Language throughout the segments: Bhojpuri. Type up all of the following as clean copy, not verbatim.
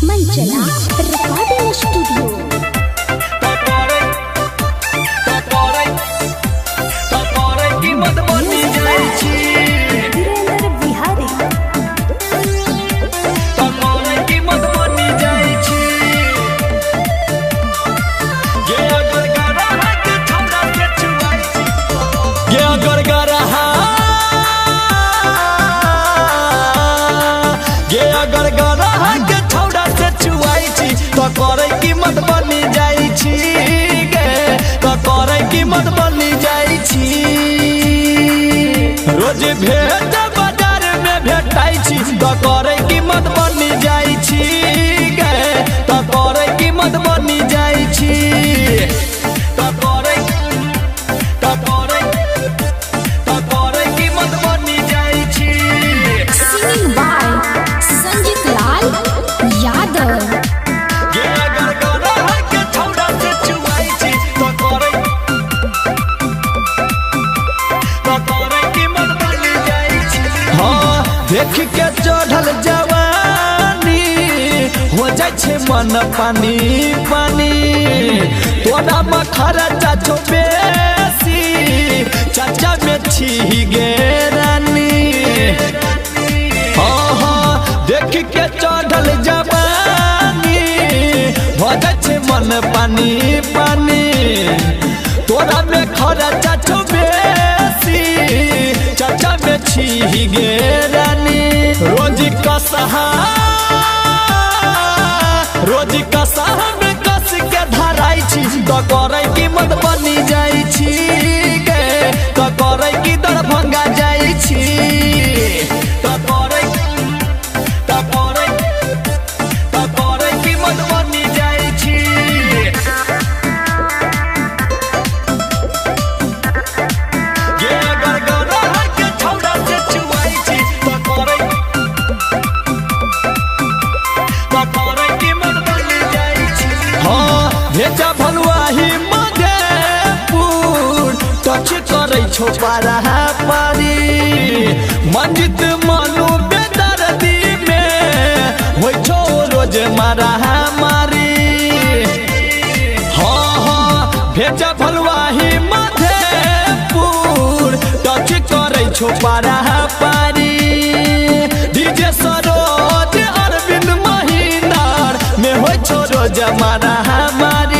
मंचला रिकॉर्डिंग स्टूडियो करे कीमत बनी जाई छी गे तो करे कीमत बनी जाई छी रोज भेट बाजार में भेटाई छी तो करे कीमत बनी जाई छी गे तो करे कीमत बनी जाई छी तो करे कीमत बनी जाई छी। Singing by Sanjeet Lal Yadav. देख के चढ़ल जवानी हो जाए छे मन पानी पानी तोरा में खर्चा छो बेसी चाचा में छी गे रानी। हाँ देख के चढ़ल जवानी हो जाए छे मन पानी पानी तोरा में खर्चा छो बेसी चाचा में छी गे रानी। रोज कसा में कस के धराई छी तो करे कीमत बनी जाई छी गे तो करे की दरभंगा जाई छी तो करे कीमत बनी जाई छी। भेजा भलुआही मधेपुर टच करे छो पारा पारी मंजित मनु बेदर्दी में हो छो रोज मारा मारी। हाँ भेजा भलुआही मधेपुर टच करे छो पारा पारी डीजे सरोज अरविंद महीनार में हो छो रोज मारा मारी।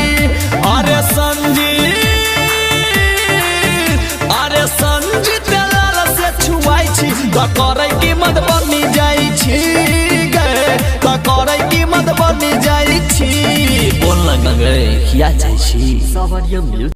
तो करे कीमत बनी जाई छी गे तो करे कीमत बनी जाई छी। बोल लगा गए किया जाई छी।